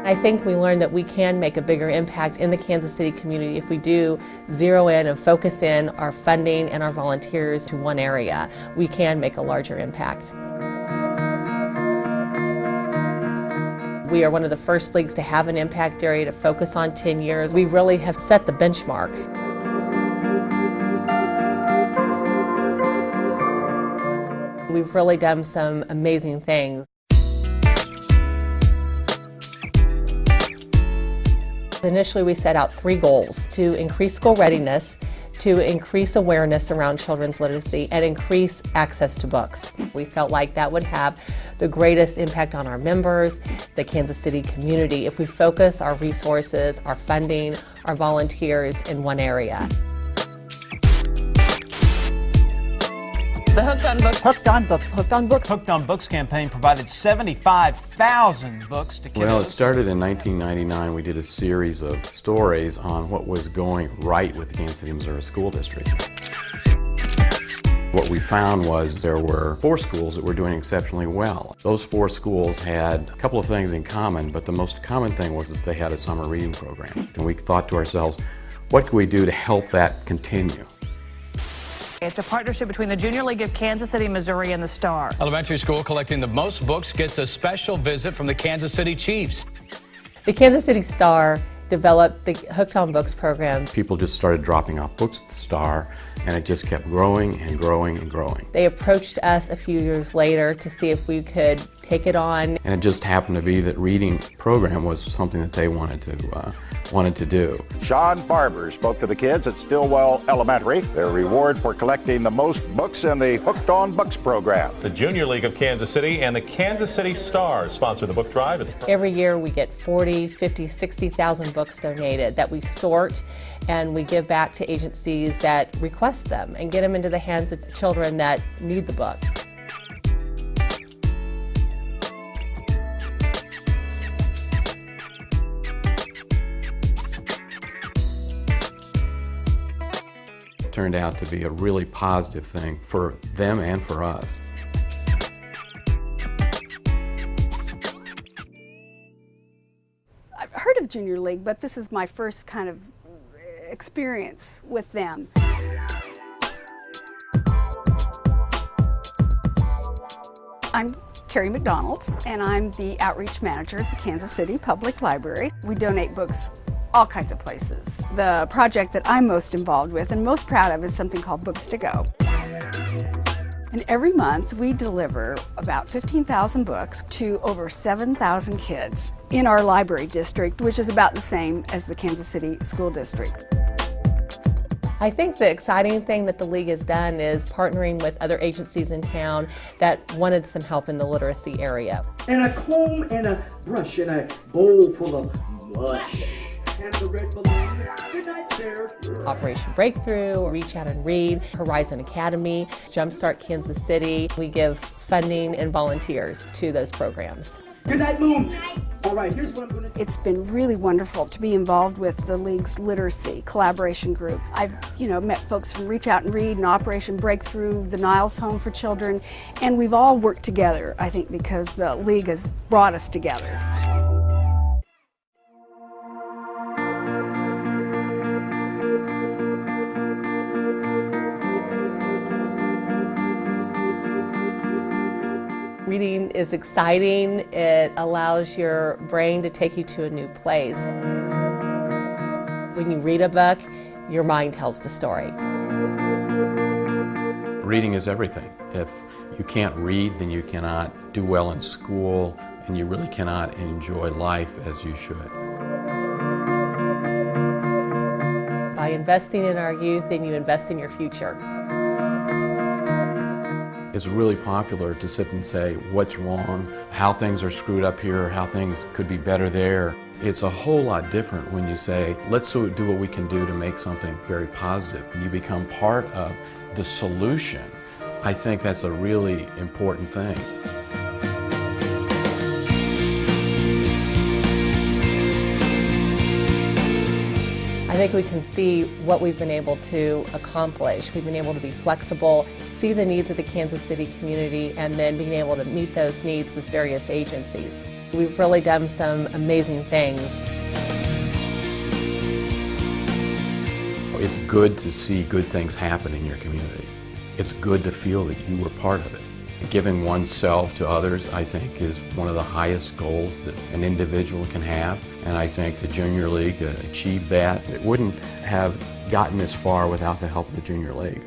I think we learned that we can make a bigger impact in the Kansas City community if we do zero in and focus in our funding and our volunteers to one area. We can make a larger impact. We are one of the first leagues to have an impact area to focus on 10 years. We really have set the benchmark. We've really done some amazing things. Initially, we set out 3 goals: to increase school readiness, to increase awareness around children's literacy, and increase access to books. We felt like that would have the greatest impact on our members, the Kansas City community, if we focus our resources, our funding, our volunteers in one area. The Hooked on Books. Hooked on Books. Hooked on Books. Hooked on Books campaign provided 75,000 books to kids. Well, it started in 1999. We did a series of stories on what was going right with the Kansas City, Missouri School District. What we found was there were 4 schools that were doing exceptionally well. Those 4 schools had a couple of things in common, but the most common thing was that they had a summer reading program. And we thought to ourselves, what can we do to help that continue? It's a partnership between the Junior League of Kansas City, Missouri, and the Star. Elementary school collecting the most books gets a special visit from the Kansas City Chiefs. The Kansas City Star developed the Hooked on Books program. People just started dropping off books at the Star, and it just kept growing and growing and growing. They approached us a few years later to see if we could take it on. And it just happened to be that reading program was something that they wanted to do. Sean Barber spoke to the kids at Stillwell Elementary. Their reward for collecting the most books in the Hooked on Books program. The Junior League of Kansas City and the Kansas City Stars sponsor the book drive. Every year we get 40, 50, 60,000 books donated that we sort and we give back to agencies that request them and get them into the hands of children that need the books. Turned out to be a really positive thing for them and for us. I've heard of Junior League, but this is my first kind of experience with them. I'm Carrie McDonald, and I'm the outreach manager at the Kansas City Public Library. We donate books all kinds of places. The project that I'm most involved with and most proud of is something called Books to Go. And every month we deliver about 15,000 books to over 7,000 kids in our library district, which is about the same as the Kansas City School District. I think the exciting thing that the League has done is partnering with other agencies in town that wanted some help in the literacy area. And a comb and a brush and a bowl full of mush. And the red balloon. Good night, Bear. Operation Breakthrough, Reach Out and Read, Horizon Academy, Jumpstart Kansas City. We give funding and volunteers to those programs. Good night, Moon. All right, here's what I'm going to do. It's been really wonderful to be involved with the League's literacy collaboration group. I've, met folks from Reach Out and Read and Operation Breakthrough, the Niles Home for Children, and we've all worked together, I think, because the League has brought us together. Reading is exciting. It allows your brain to take you to a new place. When you read a book, your mind tells the story. Reading is everything. If you can't read, then you cannot do well in school, and you really cannot enjoy life as you should. By investing in our youth, then you invest in your future. It's really popular to sit and say what's wrong, how things are screwed up here, how things could be better there. It's a whole lot different when you say, let's do what we can do to make something very positive. When you become part of the solution, I think that's a really important thing. I think we can see what we've been able to accomplish. We've been able to be flexible, see the needs of the Kansas City community, and then being able to meet those needs with various agencies. We've really done some amazing things. It's good to see good things happen in your community. It's good to feel that you were part of it. Giving oneself to others, I think, is one of the highest goals that an individual can have. And I think the Junior League achieved that. It wouldn't have gotten this far without the help of the Junior League.